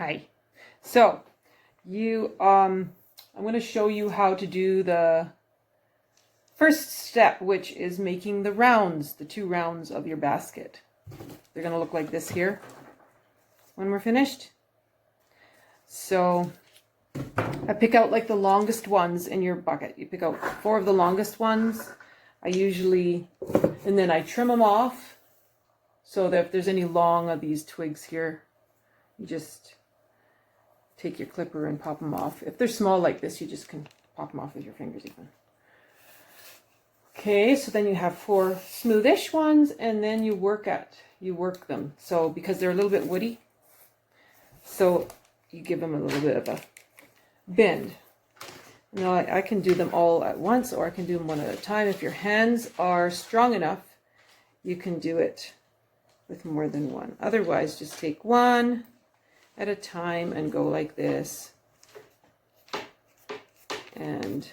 Hi. So I'm going to show you how to do the first step, which is making the rounds, the 2 rounds of your basket. They're going to look like this here when we're finished. So I pick out like the longest ones in your bucket. You pick out 4 of the longest ones. And then I trim them off so that if there's any long of these twigs here, you just take your clipper and pop them off. If they're small like this, you just can pop them off with your fingers even. Okay, so then you have 4 smoothish ones, and then you work them. So because they're a little bit woody, so you give them a little bit of a bend. Now I can do them all at once, or I can do them one at a time. If your hands are strong enough, you can do it with more than one. Otherwise, just take one at a time and go like this. And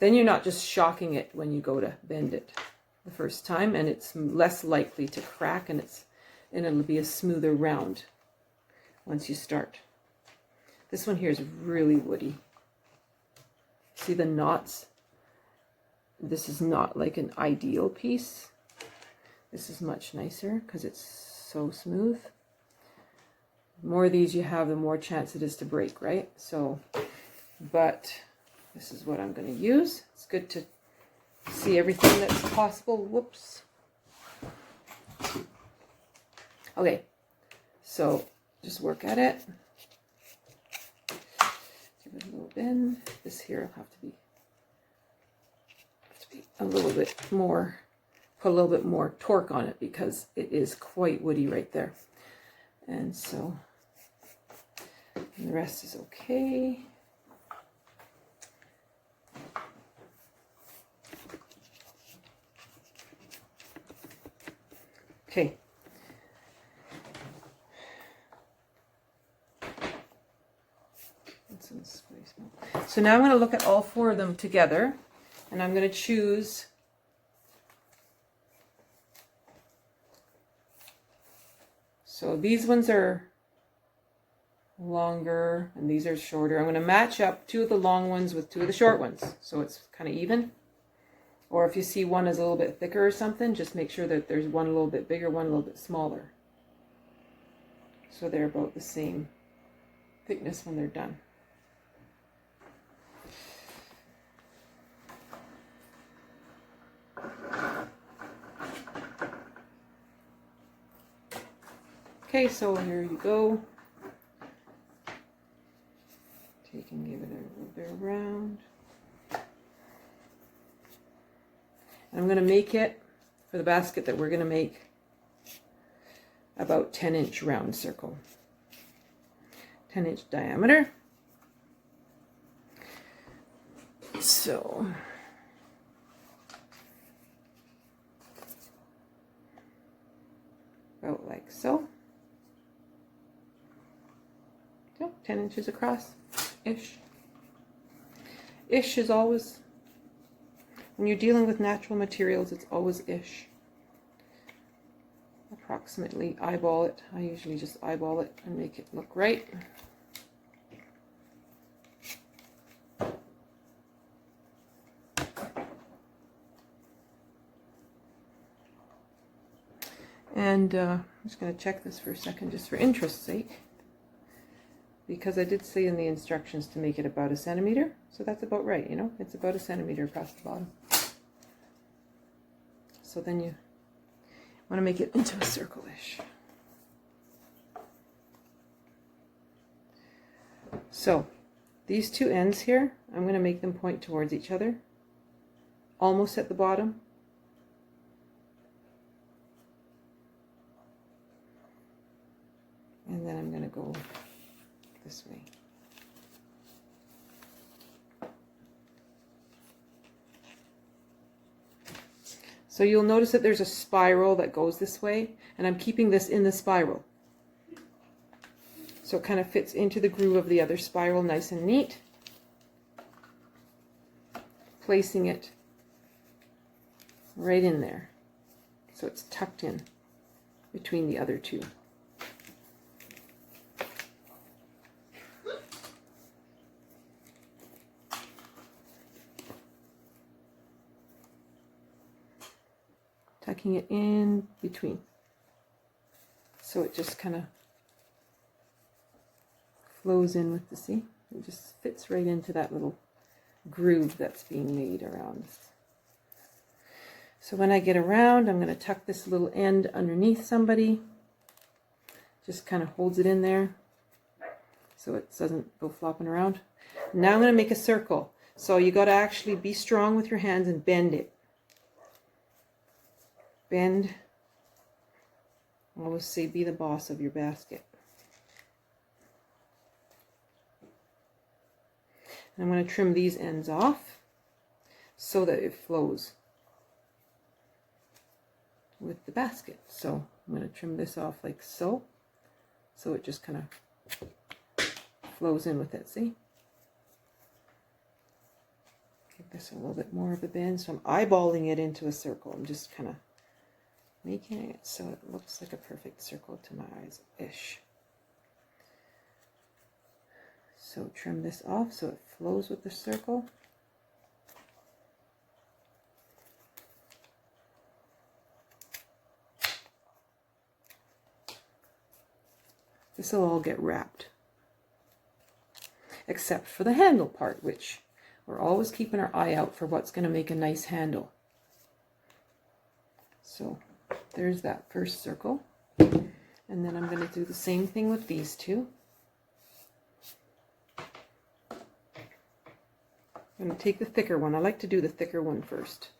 then you're not just shocking it when you go to bend it the first time, and it's less likely to crack, and it'll be a smoother round once you start. This one here is really woody. See the knots? This is not like an ideal piece. This is much nicer because it's so smooth. The more of these you have, the more chance it is to break, right? So, but this is what I'm going to use. It's good to see everything that's possible. Whoops. Okay, so just work at it. Give it a little bend. This here will have to be a little bit more, put a little bit more torque on it because it is quite woody right there. And so the rest is okay. Okay. So now I'm going to look at all 4 of them together, and I'm going to choose so these ones are longer and these are shorter. I'm going to match up 2 of the long ones with 2 of the short ones so it's kind of even. Or if you see one is a little bit thicker or something, just make sure that there's one a little bit bigger, one a little bit smaller, so they're about the same thickness when they're done. Okay, so here you go. Take and give it a little bit around. And I'm going to make it, for the basket that we're going to make, about 10-inch round circle. 10-inch diameter. So about like so. So 10 inches across-ish. Ish is always, when you're dealing with natural materials, it's always ish. Approximately eyeball it. I usually just eyeball it and make it look right. And I'm just going to check this for a second, just for interest's sake, because I did say in the instructions to make it about 1 centimeter, so that's about right, you know, it's about 1 centimeter across the bottom. So then you want to make it into a circle-ish. So these 2 ends here, I'm going to make them point towards each other, almost at the bottom. And then I'm going to go this way. So you'll notice that there's a spiral that goes this way, and I'm keeping this in the spiral. So it kind of fits into the groove of the other spiral nice and neat. Placing it right in there. So it's tucked in. between the other two. Tucking it in between. So it just kind of flows in with the sea. It just fits right into that little groove that's being made around. So when I get around, I'm going to tuck this little end underneath somebody. Just kind of holds it in there so it doesn't go flopping around. Now I'm going to make a circle. So you got to actually be strong with your hands and bend it. Bend. I always say be the boss of your basket. And I'm going to trim these ends off so that it flows with the basket. So I'm going to trim this off like so. So it just kind of flows in with it, see? Give this a little bit more of a bend. So I'm eyeballing it into a circle. I'm just kind of making it so it looks like a perfect circle to my eyes-ish. So trim this off so it flows with the circle. This will all get wrapped. Except for the handle part, which we're always keeping our eye out for what's going to make a nice handle. So there's that first circle. And then I'm going to do the same thing with these two. I'm going to take the thicker one. I like to do the thicker one first.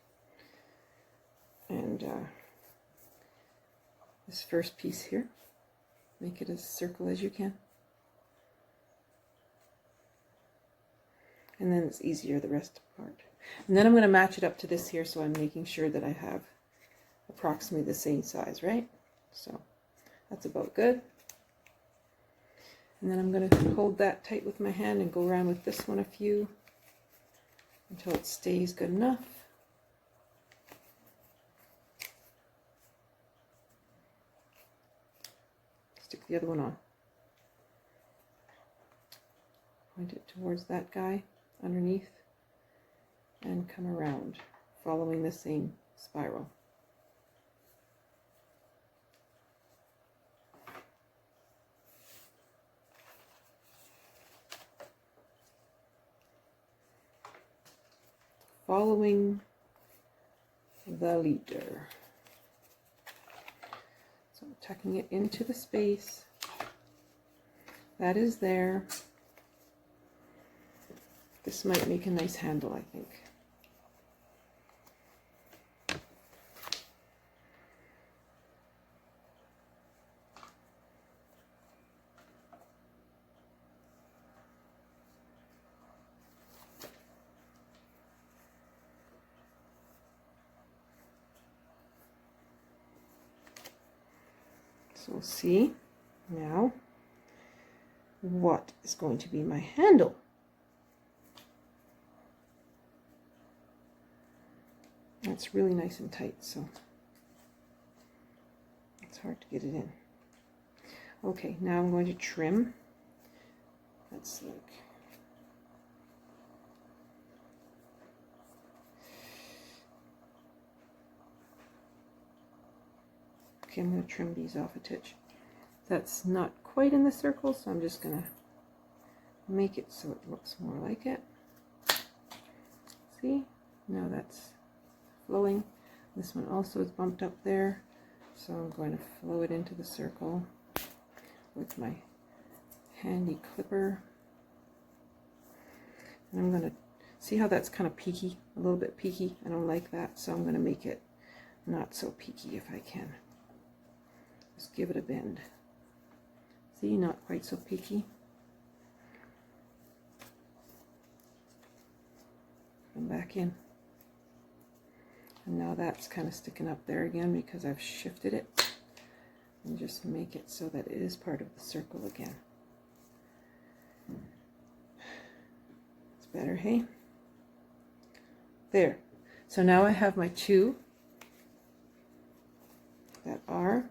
And this first piece here, make it as circle as you can. And then it's easier the rest part. And then I'm going to match it up to this here, so I'm making sure that I have approximately the same size, right? So that's about good. And then I'm going to hold that tight with my hand and go around with this one a few until it stays good enough. Stick the other one on. Point it towards that guy underneath and come around, following the same spiral. Following the leader. So I'm tucking it into the space that is there. This might make a nice handle, I think. So we'll see now what is going to be my handle. It's really nice and tight, so it's hard to get it in. Okay, now I'm going to trim. That's like okay, I'm going to trim these off a titch. That's not quite in the circle, so I'm just going to make it so it looks more like it. See? Now that's flowing. This one also is bumped up there, so I'm going to flow it into the circle with my handy clipper. And I'm going to see how that's kind of peaky, a little bit peaky. I don't like that, so I'm going to make it not so peaky if I can. Just give it a bend. See, not quite so peaky. Come back in. And now that's kind of sticking up there again because I've shifted it. And just make it so that it is part of the circle again. It's better, hey? There. So now I have my two that are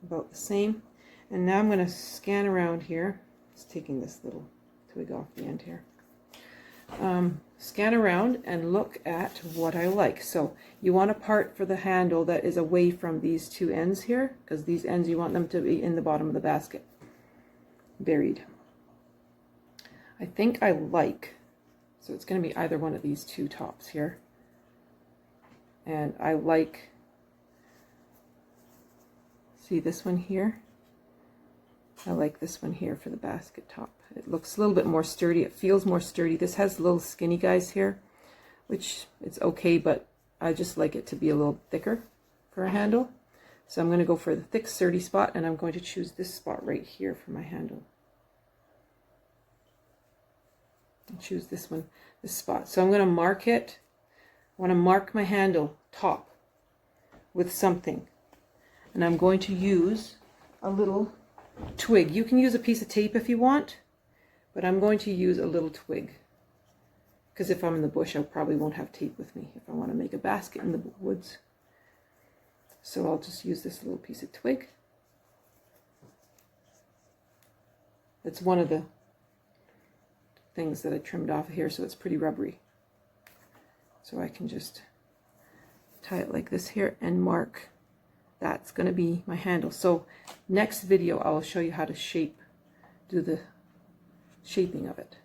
about the same. And now I'm going to scan around here. Just taking this little twig off the end here. Scan around and look at what I like. So you want a part for the handle that is away from these two ends here, because these ends you want them to be in the bottom of the basket, buried. I think I like, so it's going to be either one of these two tops here. And I like, see this one here? I like this one here for the basket top. It looks a little bit more sturdy. It feels more sturdy. This has little skinny guys here, which it's okay, but I just like it to be a little thicker for a handle. So I'm going to go for the thick sturdy spot, and I'm going to choose this spot right here for my handle. And choose this one, this spot. So I'm going to mark it. I want to mark my handle top with something. And I'm going to use a little twig. You can use a piece of tape if you want, but I'm going to use a little twig, because if I'm in the bush I probably won't have tape with me if I want to make a basket in the woods. So I'll just use this little piece of twig. It's one of the things that I trimmed off here, so it's pretty rubbery. So I can just tie it like this here and mark. That's going to be my handle. So next video I'll show you how to do the shaping of it.